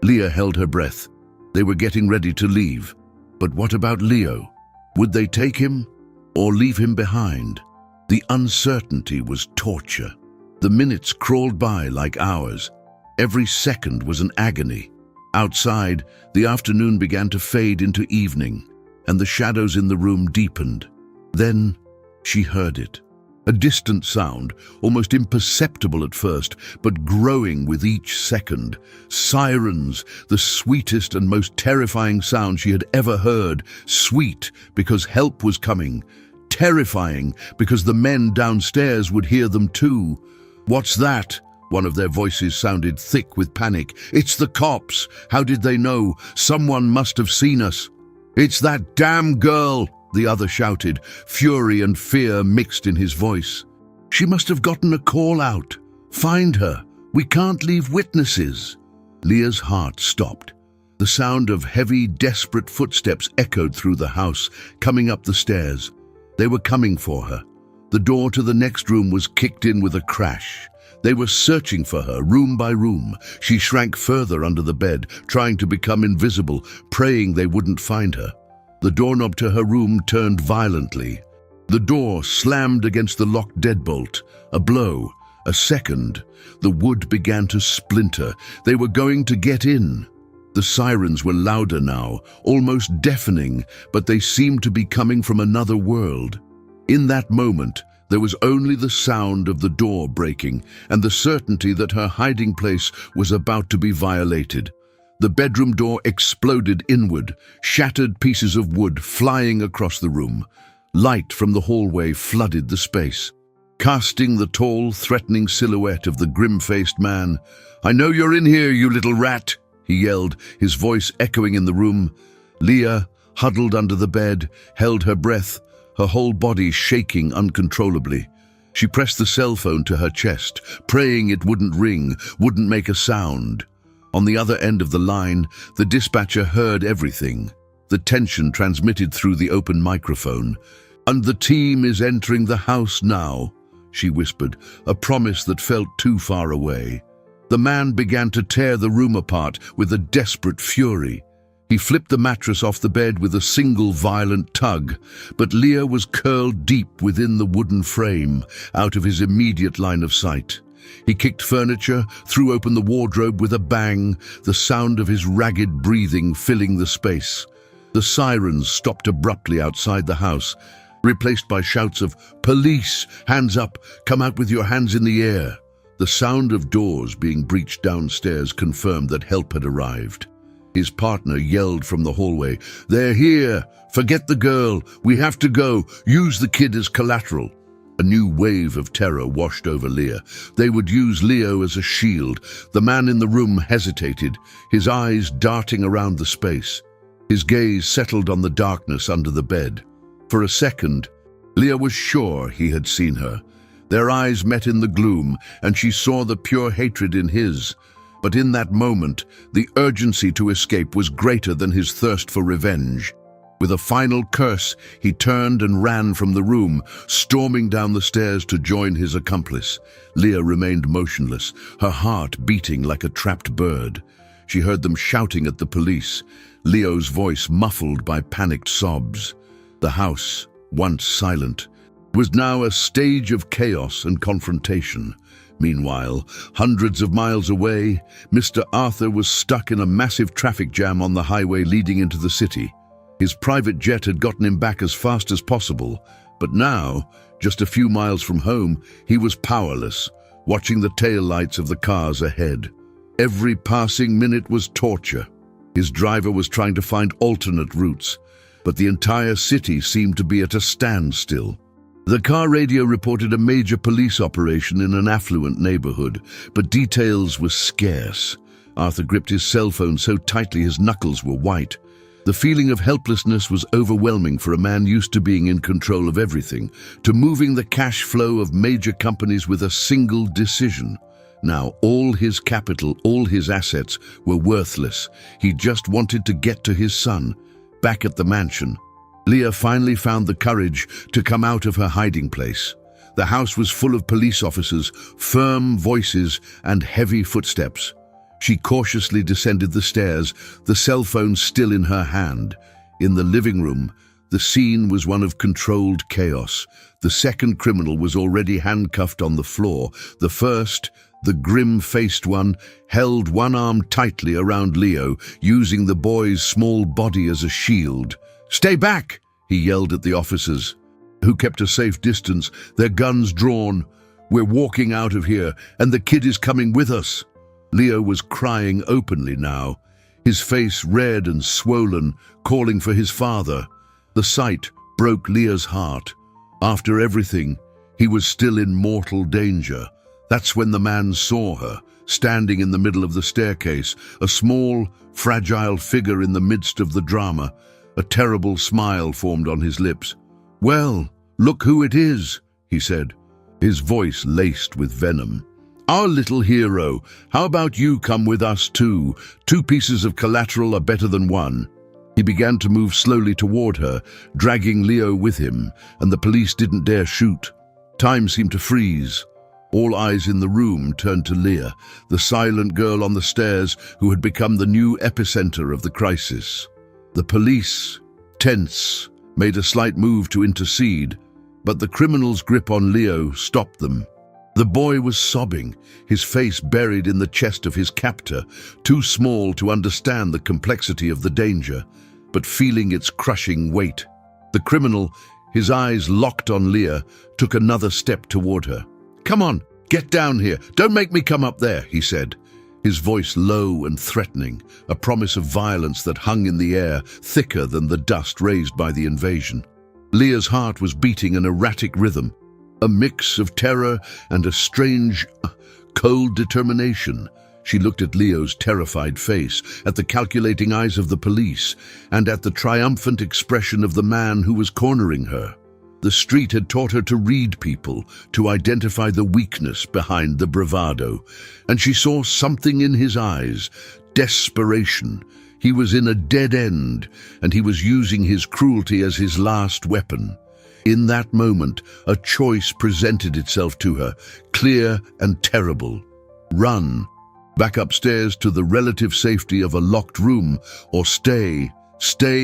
Leah held her breath. They were getting ready to leave. But what about Leo? Would they take him or leave him behind? The uncertainty was torture. The minutes crawled by like hours. Every second was an agony. Outside, the afternoon began to fade into evening, and the shadows in the room deepened. Then she heard it. A distant sound, almost imperceptible at first, but growing with each second. Sirens, the sweetest and most terrifying sound she had ever heard. Sweet because help was coming. Terrifying because the men downstairs would hear them too. "What's that?" One of their voices sounded thick with panic. "It's the cops. How did they know? Someone must have seen us." "It's that damn girl," the other shouted, fury and fear mixed in his voice. "She must have gotten a call out. Find her. We can't leave witnesses." Leah's heart stopped. The sound of heavy, desperate footsteps echoed through the house, coming up the stairs. They were coming for her. The door to the next room was kicked in with a crash. They were searching for her, room by room. She shrank further under the bed, trying to become invisible, praying they wouldn't find her. The doorknob to her room turned violently. The door slammed against the locked deadbolt. A blow, a second. The wood began to splinter. They were going to get in. The sirens were louder now, almost deafening, but they seemed to be coming from another world. In that moment, there was only the sound of the door breaking and the certainty that her hiding place was about to be violated. The bedroom door exploded inward, shattered pieces of wood flying across the room. Light from the hallway flooded the space, casting the tall, threatening silhouette of the grim-faced man. "I know you're in here, you little rat," he yelled, his voice echoing in the room. Leah, huddled under the bed, held her breath, her whole body shaking uncontrollably. She pressed the cell phone to her chest, praying it wouldn't ring, wouldn't make a sound. On the other end of the line, the dispatcher heard everything. The tension transmitted through the open microphone. "And the team is entering the house now," she whispered, a promise that felt too far away. The man began to tear the room apart with a desperate fury. He flipped the mattress off the bed with a single violent tug, but Leah was curled deep within the wooden frame, out of his immediate line of sight. He kicked furniture, threw open the wardrobe with a bang, the sound of his ragged breathing filling the space. The sirens stopped abruptly outside the house, replaced by shouts of, "Police! Hands up! Come out with your hands in the air!" The sound of doors being breached downstairs confirmed that help had arrived. His partner yelled from the hallway, "They're here! Forget the girl! We have to go! Use the kid as collateral!" A new wave of terror washed over Leah. They would use Leo as a shield. The man in the room hesitated, his eyes darting around the space. His gaze settled on the darkness under the bed. For a second, Leah was sure he had seen her. Their eyes met in the gloom, and she saw the pure hatred in his. But in that moment, the urgency to escape was greater than his thirst for revenge. With a final curse, he turned and ran from the room, storming down the stairs to join his accomplice. Leah remained motionless, her heart beating like a trapped bird. She heard them shouting at the police, Leo's voice muffled by panicked sobs. The house, once silent, was now a stage of chaos and confrontation. Meanwhile, hundreds of miles away, Mr. Arthur was stuck in a massive traffic jam on the highway leading into the city. His private jet had gotten him back as fast as possible, but now, just a few miles from home, he was powerless, watching the taillights of the cars ahead. Every passing minute was torture. His driver was trying to find alternate routes, but the entire city seemed to be at a standstill. The car radio reported a major police operation in an affluent neighborhood, but details were scarce. Arthur gripped his cell phone so tightly his knuckles were white. The feeling of helplessness was overwhelming for a man used to being in control of everything, to moving the cash flow of major companies with a single decision. Now all his capital, all his assets were worthless. He just wanted to get to his son, back at the mansion. Leah finally found the courage to come out of her hiding place. The house was full of police officers, firm voices and heavy footsteps. She cautiously descended the stairs, the cell phone still in her hand. In the living room, the scene was one of controlled chaos. The second criminal was already handcuffed on the floor. The first, the grim-faced one, held one arm tightly around Leo, using the boy's small body as a shield. "Stay back!" he yelled at the officers, who kept a safe distance, their guns drawn. "We're walking out of here, and the kid is coming with us." Leo was crying openly now, his face red and swollen, calling for his father. The sight broke Leah's heart. After everything, he was still in mortal danger. That's when the man saw her, standing in the middle of the staircase, a small, fragile figure in the midst of the drama. A terrible smile formed on his lips. "Well, look who it is," he said, his voice laced with venom. "Our little hero. How about you come with us too? 2 pieces of collateral are better than 1. He began to move slowly toward her, dragging Leo with him, and the police didn't dare shoot. Time seemed to freeze. All eyes in the room turned to Leah, the silent girl on the stairs who had become the new epicenter of the crisis. The police, tense, made a slight move to intercede, but the criminal's grip on Leo stopped them. The boy was sobbing, his face buried in the chest of his captor, too small to understand the complexity of the danger, but feeling its crushing weight. The criminal, his eyes locked on Leah, took another step toward her. "Come on, get down here. Don't make me come up there," he said, his voice low and threatening, a promise of violence that hung in the air, thicker than the dust raised by the invasion. Leah's heart was beating an erratic rhythm, a mix of terror and a strange, cold determination. She looked at Leo's terrified face, at the calculating eyes of the police, and at the triumphant expression of the man who was cornering her. The street had taught her to read people, to identify the weakness behind the bravado, and she saw something in his eyes, desperation. He was in a dead end, and he was using his cruelty as his last weapon. In that moment, a choice presented itself to her, clear and terrible. Run, back upstairs to the relative safety of a locked room, or stay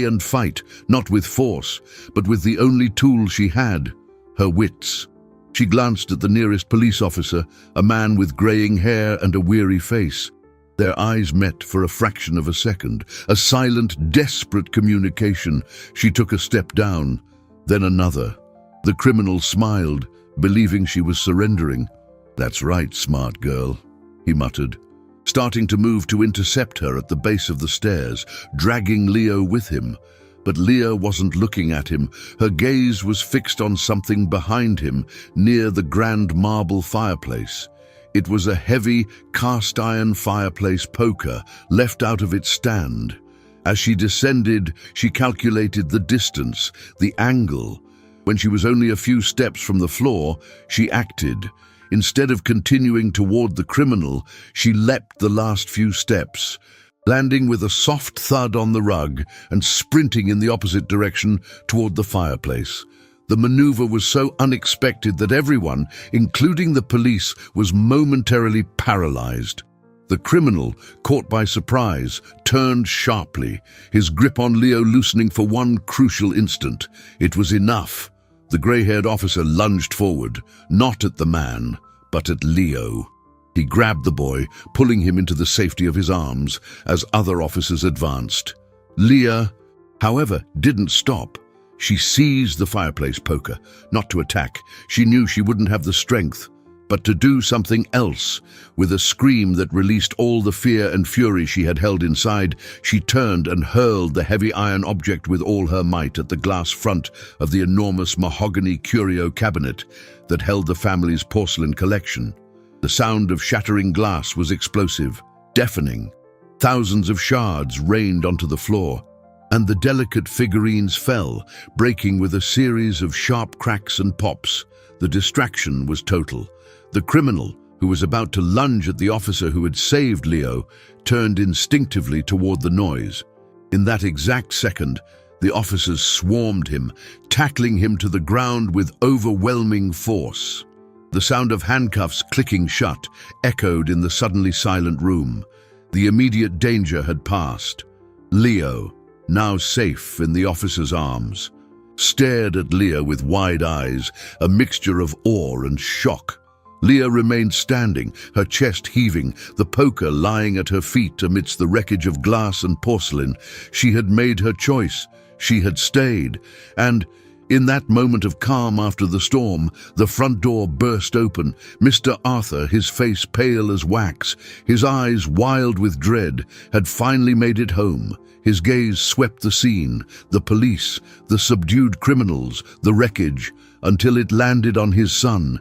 and fight, not with force, but with the only tool she had, her wits. She glanced at the nearest police officer, a man with graying hair and a weary face. Their eyes met for a fraction of a second, a silent, desperate communication. She took a step down, then another. The criminal smiled, believing she was surrendering. "That's right, smart girl," he muttered, starting to move to intercept her at the base of the stairs, dragging Leo with him. But Leah wasn't looking at him. Her gaze was fixed on something behind him, near the grand marble fireplace. It was a heavy, cast-iron fireplace poker, left out of its stand. As she descended, she calculated the distance, the angle. When she was only a few steps from the floor, she acted. Instead of continuing toward the criminal, she leapt the last few steps, landing with a soft thud on the rug and sprinting in the opposite direction toward the fireplace. The maneuver was so unexpected that everyone, including the police, was momentarily paralyzed. The criminal, caught by surprise, turned sharply, his grip on Leo loosening for one crucial instant. It was enough. The grey-haired officer lunged forward, not at the man, but at Leo. He grabbed the boy, pulling him into the safety of his arms as other officers advanced. Leah, however, didn't stop. She seized the fireplace poker, not to attack. She knew she wouldn't have the strength, but to do something else. With a scream that released all the fear and fury she had held inside, she turned and hurled the heavy iron object with all her might at the glass front of the enormous mahogany curio cabinet that held the family's porcelain collection. The sound of shattering glass was explosive, deafening. Thousands of shards rained onto the floor, and the delicate figurines fell, breaking with a series of sharp cracks and pops. The distraction was total. The criminal, who was about to lunge at the officer who had saved Leo, turned instinctively toward the noise. In that exact second, the officers swarmed him, tackling him to the ground with overwhelming force. The sound of handcuffs clicking shut echoed in the suddenly silent room. The immediate danger had passed. Leo, now safe in the officer's arms, stared at Leah with wide eyes, a mixture of awe and shock. Leah remained standing, her chest heaving, the poker lying at her feet amidst the wreckage of glass and porcelain. She had made her choice. She had stayed. And in that moment of calm after the storm, the front door burst open. Mr. Arthur, his face pale as wax, his eyes wild with dread, had finally made it home. His gaze swept the scene, the police, the subdued criminals, the wreckage, until it landed on his son.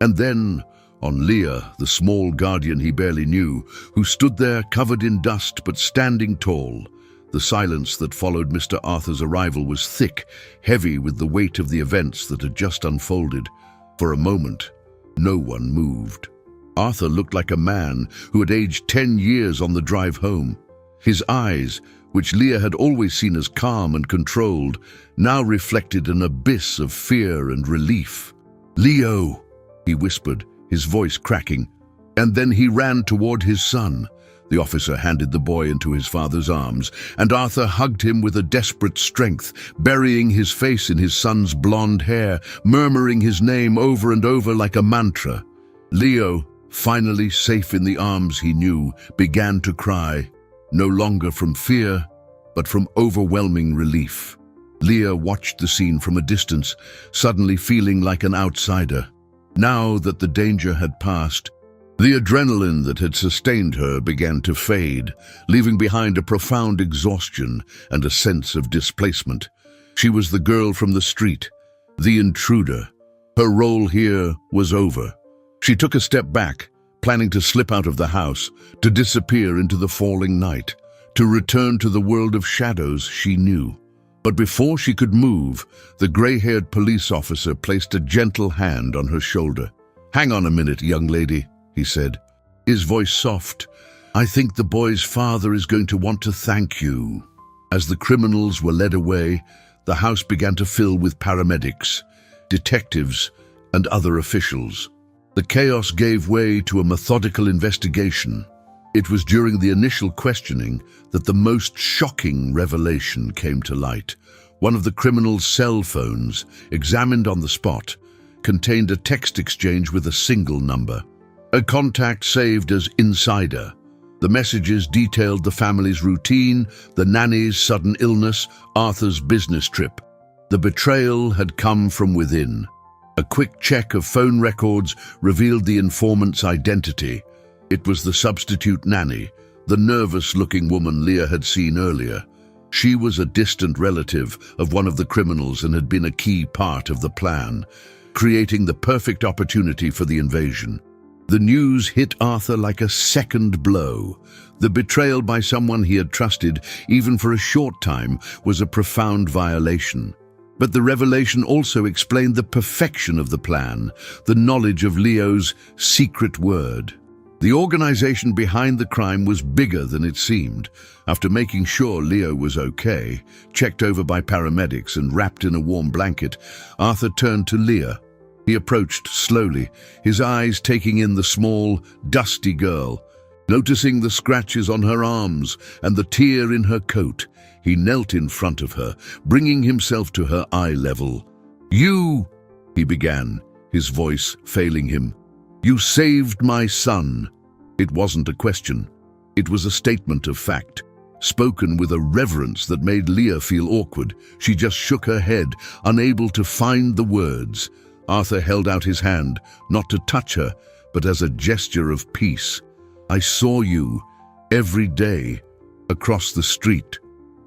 And then on Leah, the small guardian he barely knew, who stood there covered in dust but standing tall. The silence that followed Mr. Arthur's arrival was thick, heavy with the weight of the events that had just unfolded. For a moment, no one moved. Arthur looked like a man who had aged 10 years on the drive home. His eyes, which Leah had always seen as calm and controlled, now reflected an abyss of fear and relief. "Leo," he whispered, his voice cracking, and then he ran toward his son. The officer handed the boy into his father's arms, and Arthur hugged him with a desperate strength, burying his face in his son's blonde hair, murmuring his name over and over like a mantra. Leo, finally safe in the arms he knew, began to cry, no longer from fear, but from overwhelming relief. Leah watched the scene from a distance, suddenly feeling like an outsider. Now that the danger had passed, the adrenaline that had sustained her began to fade, leaving behind a profound exhaustion and a sense of displacement. She was the girl from the street, the intruder. Her role here was over. She took a step back, planning to slip out of the house, to disappear into the falling night, to return to the world of shadows she knew. But before she could move, the gray-haired police officer placed a gentle hand on her shoulder. "Hang on a minute, young lady," he said, his voice soft. "I think the boy's father is going to want to thank you." As the criminals were led away, the house began to fill with paramedics, detectives, and other officials. The chaos gave way to a methodical investigation. It was during the initial questioning that the most shocking revelation came to light. One of the criminal's cell phones, examined on the spot, contained a text exchange with a single number. A contact saved as insider. The messages detailed the family's routine, the nanny's sudden illness, Arthur's business trip. The betrayal had come from within. A quick check of phone records revealed the informant's identity. It was the substitute nanny, the nervous-looking woman Leah had seen earlier. She was a distant relative of one of the criminals and had been a key part of the plan, creating the perfect opportunity for the invasion. The news hit Arthur like a second blow. The betrayal by someone he had trusted, even for a short time, was a profound violation. But the revelation also explained the perfection of the plan, the knowledge of Leo's secret word. The organization behind the crime was bigger than it seemed. After making sure Leo was okay, checked over by paramedics and wrapped in a warm blanket, Arthur turned to Leah. He approached slowly, his eyes taking in the small, dusty girl. Noticing the scratches on her arms and the tear in her coat, he knelt in front of her, bringing himself to her eye level. "You," he began, his voice failing him. "You saved my son." It wasn't a question. It was a statement of fact, spoken with a reverence that made Leah feel awkward. She just shook her head, unable to find the words. Arthur held out his hand, not to touch her, but as a gesture of peace. "I saw you every day across the street.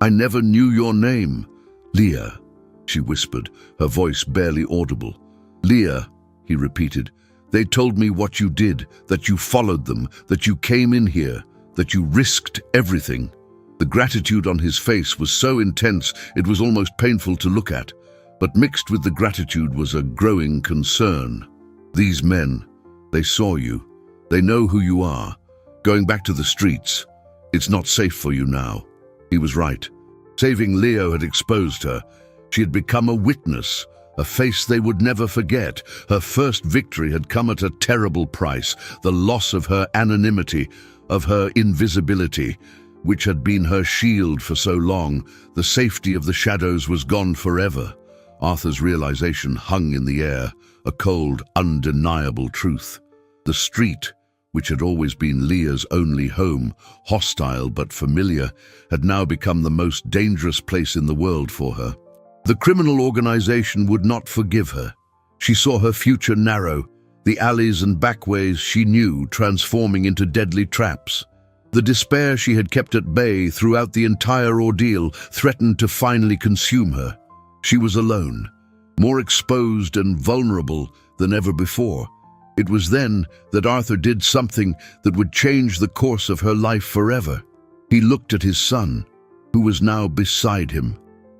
I never knew your name." "Leah," she whispered, her voice barely audible. "Leah," he repeated. "They told me what you did, that you followed them, that you came in here, that you risked everything." The gratitude on his face was so intense it was almost painful to look at, but mixed with the gratitude was a growing concern. "These men, they saw you. They know who you are. Going back to the streets, it's not safe for you now." He was right. Saving Leo had exposed her. She had become a witness, a face they would never forget. Her first victory had come at a terrible price, the loss of her anonymity, of her invisibility, which had been her shield for so long. The safety of the shadows was gone forever. Arthur's realization hung in the air, a cold, undeniable truth. The street, which had always been Leah's only home, hostile but familiar, had now become the most dangerous place in the world for her. The criminal organization would not forgive her. She saw her future narrow, the alleys and backways she knew transforming into deadly traps. The despair she had kept at bay throughout the entire ordeal threatened to finally consume her. She was alone, more exposed and vulnerable than ever before. It was then that Arthur did something that would change the course of her life forever. He looked at his son, who was now beside him,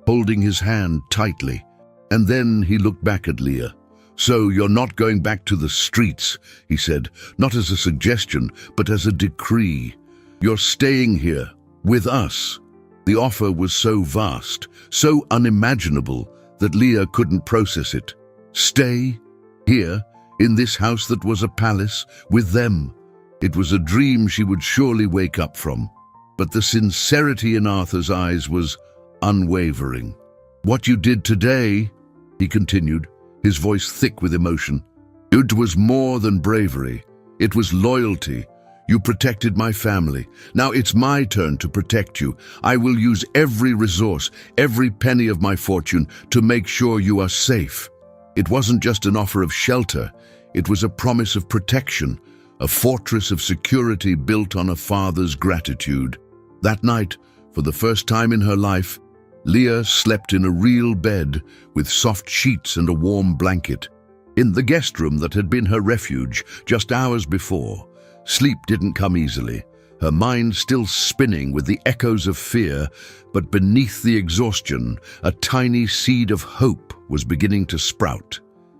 holding his hand tightly, and then he looked back at Leah. "So you're not going back to the streets," he said, not as a suggestion, but as a decree. "You're staying here, with us." The offer was so vast, so unimaginable, that Leah couldn't process it. Stay here, in this house that was a palace, with them. It was a dream she would surely wake up from. But the sincerity in Arthur's eyes was unwavering. "What you did today," he continued, his voice thick with emotion, "it was more than bravery. It was loyalty. You protected my family. Now it's my turn to protect you. I will use every resource, every penny of my fortune to make sure you are safe." It wasn't just an offer of shelter. It was a promise of protection, a fortress of security built on a father's gratitude. That night, for the first time in her life, Leah slept in a real bed with soft sheets and a warm blanket. In the guest room that had been her refuge just hours before, sleep didn't come easily, her mind still spinning with the echoes of fear, but beneath the exhaustion, a tiny seed of hope was beginning to sprout.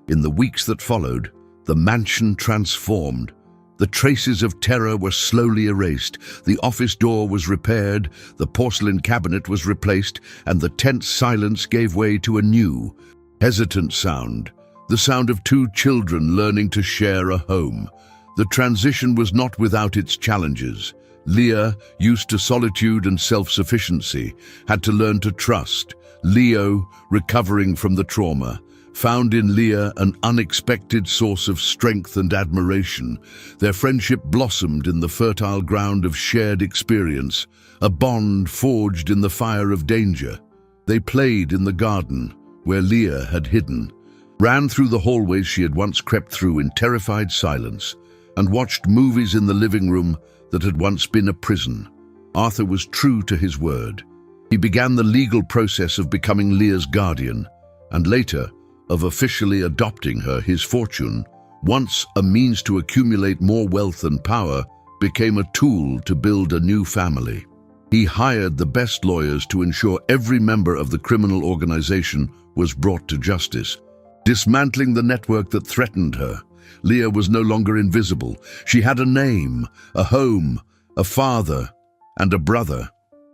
In the weeks that followed, the mansion transformed. The traces of terror were slowly erased. The office door was repaired, the porcelain cabinet was replaced, and the tense silence gave way to a new, hesitant sound, the sound of two children learning to share a home. The transition was not without its challenges. Leah, used to solitude and self-sufficiency, had to learn to trust. Leo, recovering from the trauma, found in Leah an unexpected source of strength and admiration. Their friendship blossomed in the fertile ground of shared experience, a bond forged in the fire of danger. They played in the garden, where Leah had hidden, ran through the hallways she had once crept through in terrified silence, and watched movies in the living room that had once been a prison. Arthur was true to his word. He began the legal process of becoming Leah's guardian, and later, of officially adopting her. His fortune, once a means to accumulate more wealth and power, became a tool to build a new family. He hired the best lawyers to ensure every member of the criminal organization was brought to justice. Dismantling the network that threatened her, Leah was no longer invisible. She had a name, a home, a father, and a brother.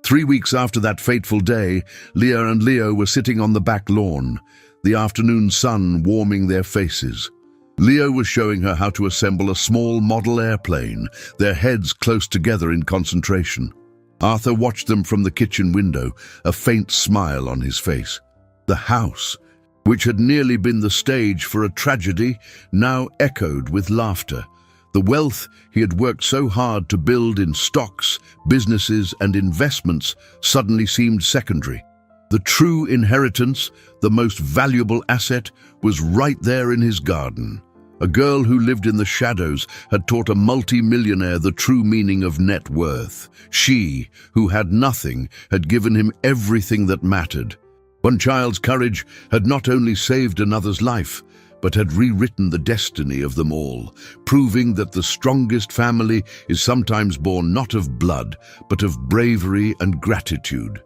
3 weeks after that fateful day, Leah and Leo were sitting on the back lawn, the afternoon sun warming their faces. Leo was showing her how to assemble a small model airplane, their heads close together in concentration. Arthur watched them from the kitchen window, a faint smile on his face. The house, which had nearly been the stage for a tragedy, now echoed with laughter. The wealth he had worked so hard to build in stocks, businesses, and investments suddenly seemed secondary. The true inheritance, the most valuable asset, was right there in his garden. A girl who lived in the shadows had taught a multi-millionaire the true meaning of net worth. She, who had nothing, had given him everything that mattered. One child's courage had not only saved another's life, but had rewritten the destiny of them all, proving that the strongest family is sometimes born not of blood, but of bravery and gratitude.